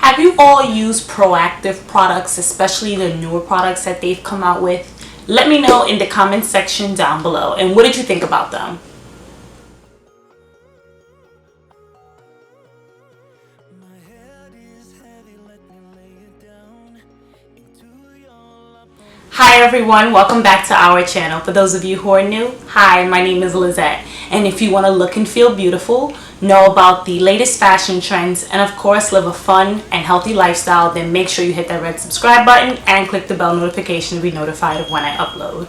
Have you all used Proactiv products, especially the newer products that they've come out with? Let me know in the comment section down below. And what did you think about them? Hi everyone, welcome back to our channel. For those of you who are new, hi, my name is Lizette. And if you want to look and feel beautiful, know about the latest fashion trends, and of course live a fun and healthy lifestyle, then make sure you hit that red subscribe button and click the bell notification to be notified of when I upload.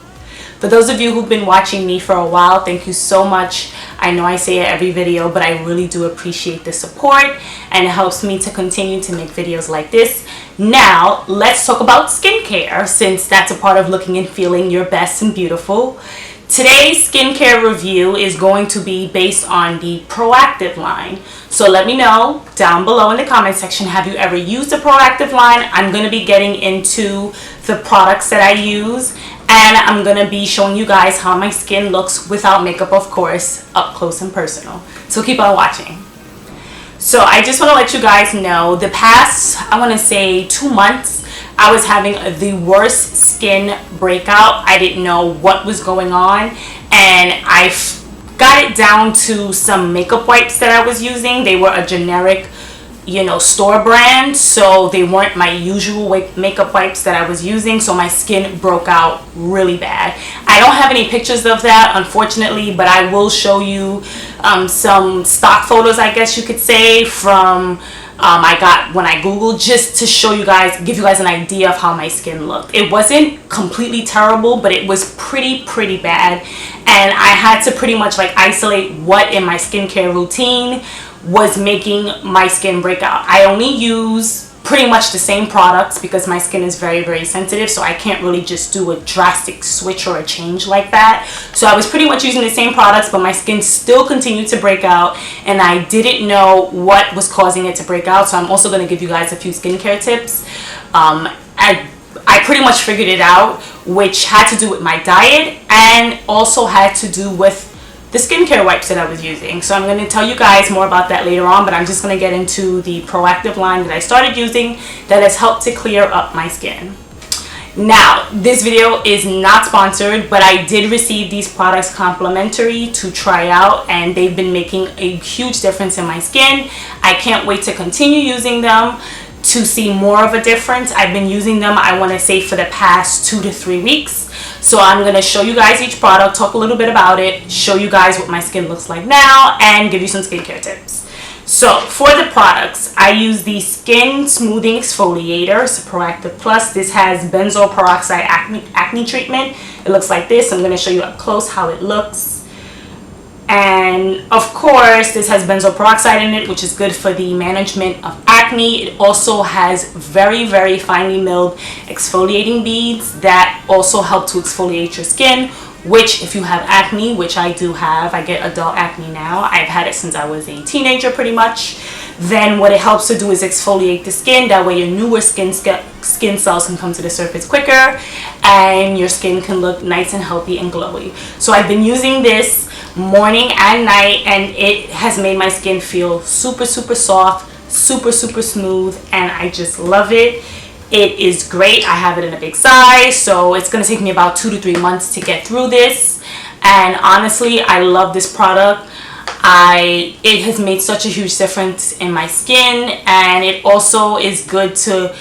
For those of you who've been watching me for a while, thank you so much. I know I say it every video, but I really do appreciate the support, and it helps me to continue to make videos like this. Now, let's talk about skincare, since that's a part of looking and feeling your best and beautiful. Today's skincare review is going to be based on the Proactiv line. So let me know down below in the comment section, have you ever used the Proactiv line? I'm going to be getting into the products that I use, and I'm going to be showing you guys how my skin looks without makeup, of course, up close and personal. So keep on watching. So I just want to let you guys know, the past, I want to say 2 months, I was having the worst skin breakout. I didn't know what was going on, and I got it down to some makeup wipes that I was using. They were a generic, store brand, so they weren't my usual makeup wipes that I was using, so my skin broke out really bad. I don't have any pictures of that, unfortunately, but I will show you some stock photos, I guess you could say, from I got when I googled, just to show you guys, give you guys an idea of how my skin looked. It wasn't completely terrible, but it was pretty bad, and I had to pretty much isolate what in my skincare routine was making my skin break out. I only use pretty much the same products because my skin is very sensitive, so I can't really just do a drastic switch or a change like that. So I was pretty much using the same products, but my skin still continued to break out, and I didn't know what was causing it to break out. So I'm also going to give you guys a few skincare tips. I pretty much figured it out, which had to do with my diet and also had to do with the skincare wipes that I was using. So I'm going to tell you guys more about that later on, but I'm just going to get into the Proactiv line that I started using that has helped to clear up my skin. Now, this video is not sponsored, but I did receive these products complimentary to try out, and they've been making a huge difference in my skin. I can't wait to continue using them to see more of a difference. I've been using them, I want to say, for the past 2 to 3 weeks. So I'm going to show you guys each product, talk a little bit about it, show you guys what my skin looks like now, and give you some skincare tips. So for the products, I use the Skin Smoothing Exfoliator, so Proactiv Plus. This has benzoyl peroxide acne treatment. It looks like this. I'm going to show you up close how it looks. And of course, this has benzoyl peroxide in it, which is good for the management of acne. It also has very finely milled exfoliating beads that also help to exfoliate your skin, which if you have acne, which I do have, I get adult acne now, I've had it since I was a teenager pretty much, then what it helps to do is exfoliate the skin. That way your newer skin cells can come to the surface quicker, and your skin can look nice and healthy and glowy. So I've been using this morning and night, and it has made my skin feel super soft, super smooth, and I just love it. It is great. I have it in a big size, so it's going to take me about 2 to 3 months to get through this, and honestly, I love this product. It has made such a huge difference in my skin, and it also is good to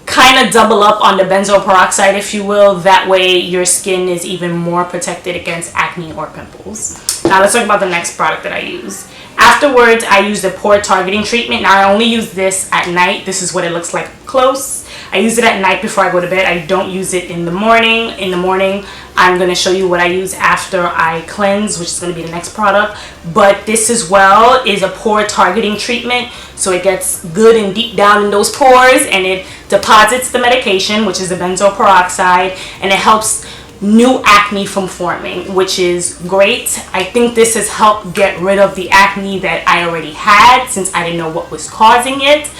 kind of double up on the benzoyl peroxide, if you will. That way your skin is even more protected against acne or pimples. Now let's talk about the next product that I use. Afterwards, I use the Pore Targeting Treatment. Now I only use this at night. This is what it looks like close. I use it at night before I go to bed. I don't use it in the morning. In the morning, I'm going to show you what I use after I cleanse, which is going to be the next product. But this as well is a pore targeting treatment. So it gets good and deep down in those pores, and it deposits the medication, which is the benzoyl peroxide, and it helps new acne from forming, which is great. I think this has helped get rid of the acne that I already had, since I didn't know what was causing it.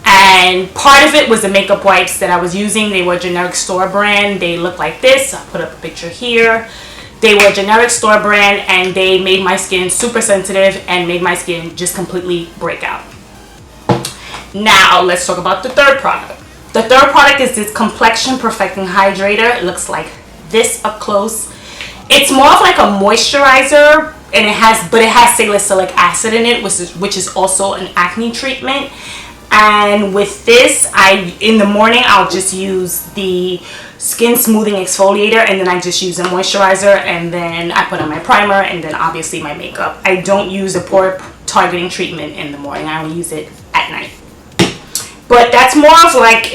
And part of it was the makeup wipes that I was using. They were generic store brand. They look like this. I'll put up a picture here. They were generic store brand, and they made my skin super sensitive and made my skin just completely break out. Now let's talk about the third product. The third product is this Complexion Perfecting Hydrator. It looks like this up close. It's more of like a moisturizer, and it has salicylic acid in it, which is also an acne treatment. And with this, in the morning I'll just use the Skin Smoothing Exfoliator, and then I just use a moisturizer, and then I put on my primer, and then obviously my makeup. I don't use the Pore Targeting Treatment in the morning. I only use it at night. But that's more of like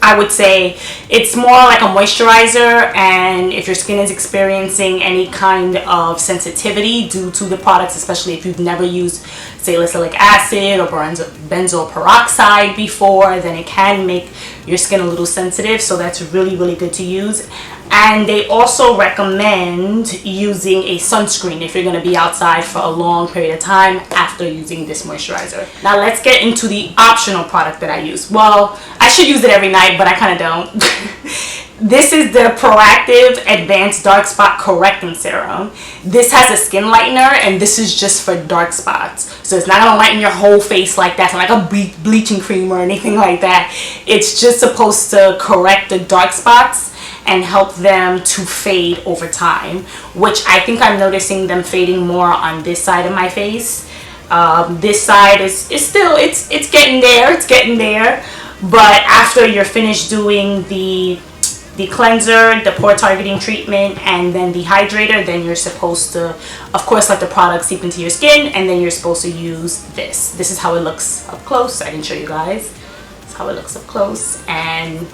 I would say it's more like a moisturizer, and if your skin is experiencing any kind of sensitivity due to the products, especially if you've never used salicylic acid or benzoyl peroxide before, then it can make your skin a little sensitive. So that's really, really good to use. And they also recommend using a sunscreen if you're going to be outside for a long period of time after using this moisturizer. Now let's get into the optional product that I use. Well, I should use it every night, but I kind of don't. This is the Proactiv Advanced Dark Spot Correcting Serum. This has a skin lightener, and this is just for dark spots. So it's not going to lighten your whole face like that. It's not like a bleaching cream or anything like that. It's just supposed to correct the dark spots and help them to fade over time, which I think I'm noticing them fading more on this side of my face. This side is still, it's getting there, but after you're finished doing the cleanser, the pore targeting treatment, and then the hydrator, then you're supposed to, of course, let the product seep into your skin, and then you're supposed to use this. This is how it looks up close. I didn't show you guys. This is how it looks up close, and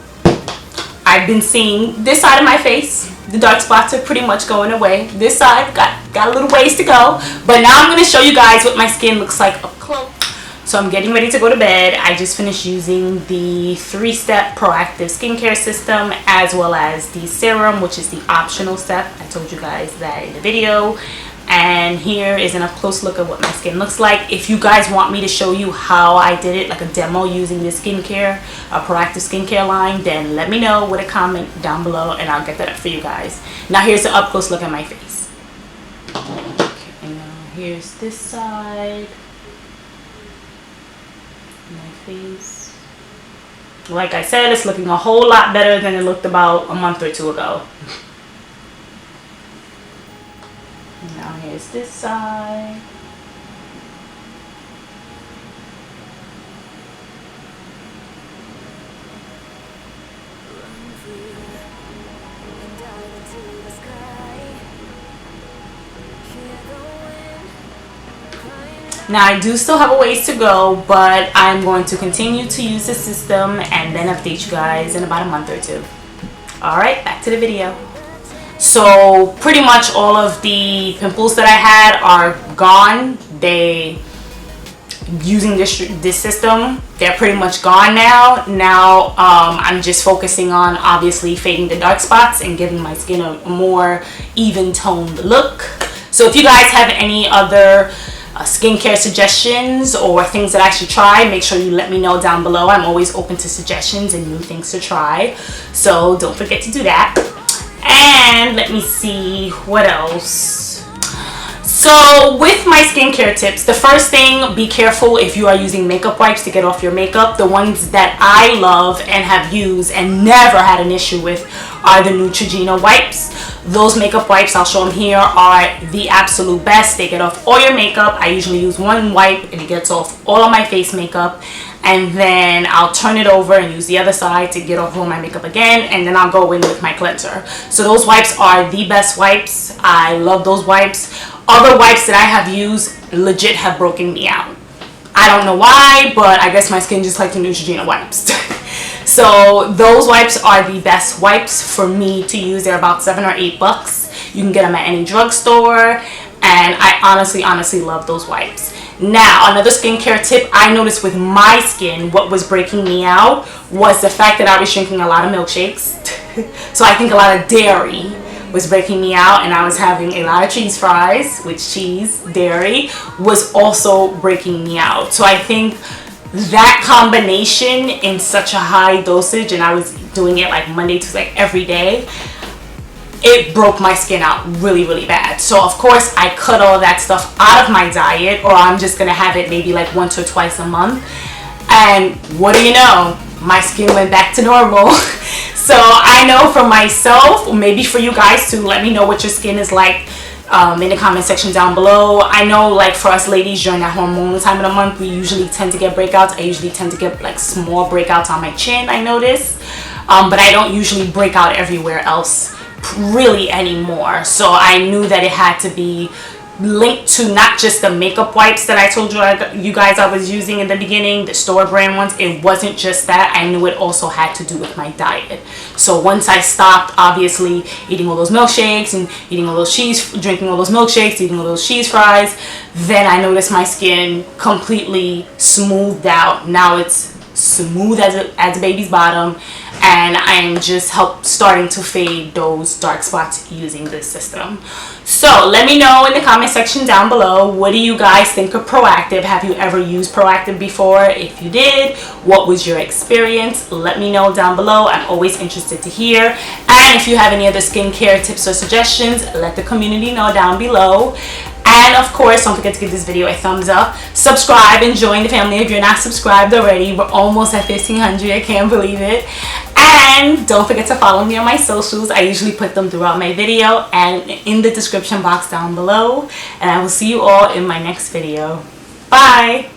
I've been seeing this side of my face, the dark spots are pretty much going away. This side got a little ways to go, but now I'm going to show you guys what my skin looks like up close. So I'm getting ready to go to bed. I just finished using the 3-step Proactiv skincare system, as well as the serum, which is the optional step. I told you guys that in the video. And here is an up close look at what my skin looks like. If you guys want me to show you how I did it, like a demo using this skincare, a Proactiv skincare line, then let me know with a comment down below, and I'll get that up for you guys. Now here's an up close look at my face. Okay, and now here's this side. My face. Like I said, it's looking a whole lot better than it looked about a month or two ago. Now here's this side. Now I do still have a ways to go, but I'm going to continue to use the system and then update you guys in about a month or two. Alright, back to the video. So pretty much all of the pimples that I had are gone. Using this system, they're pretty much gone now. Now I'm just focusing on obviously fading the dark spots and giving my skin a more even toned look. So if you guys have any other skincare suggestions or things that I should try, make sure you let me know down below. I'm always open to suggestions and new things to try, so don't forget to do that. And let me see what else. So with my skincare tips, the first thing, be careful if you are using makeup wipes to get off your makeup. The ones that I love and have used and never had an issue with are the Neutrogena wipes. Those makeup wipes, I'll show them here, are the absolute best. They get off all your makeup. I usually use one wipe and it gets off all of my face makeup, and then I'll turn it over and use the other side to get off all my makeup again, and then I'll go in with my cleanser. So those wipes are the best wipes. I love those wipes. Other wipes that I have used legit have broken me out. I don't know why, but I guess my skin just like the Neutrogena wipes. So those wipes are the best wipes for me to use. They're about $7 or $8. You can get them at any drugstore, and I honestly love those wipes. Now, another skincare tip I noticed with my skin, what was breaking me out was the fact that I was drinking a lot of milkshakes. So I think a lot of dairy was breaking me out, and I was having a lot of cheese fries, which cheese, dairy, was also breaking me out. So I think that combination in such a high dosage, and I was doing it like Monday to like every day, it broke my skin out really bad. So of course I cut all that stuff out of my diet, or I'm just gonna have it maybe like once or twice a month. And what do you know? My skin went back to normal. So I know for myself, maybe for you guys too, let me know what your skin is like in the comment section down below. I know, like, for us ladies during that hormonal time of the month, we usually tend to get breakouts. I usually tend to get like small breakouts on my chin, I notice, but I don't usually break out everywhere else really anymore. So I knew that it had to be linked to not just the makeup wipes that I told you guys I was using in the beginning, the store brand ones. It wasn't just that. I knew it also had to do with my diet. So once I stopped, obviously, eating all those milkshakes and eating all those drinking all those milkshakes, eating all those cheese fries, then I noticed my skin completely smoothed out. Now it's smooth as a baby's bottom, and I am just starting to fade those dark spots using this system. So let me know in the comment section down below, what do you guys think of Proactiv? Have you ever used Proactiv before? If you did, what was your experience? Let me know down below. I'm always interested to hear. And if you have any other skincare tips or suggestions, let the community know down below. And of course, don't forget to give this video a thumbs up, subscribe, and join the family if you're not subscribed already. We're almost at 1,500, I can't believe it. And don't forget to follow me on my socials. I usually put them throughout my video and in the description box down below. And I will see you all in my next video. Bye!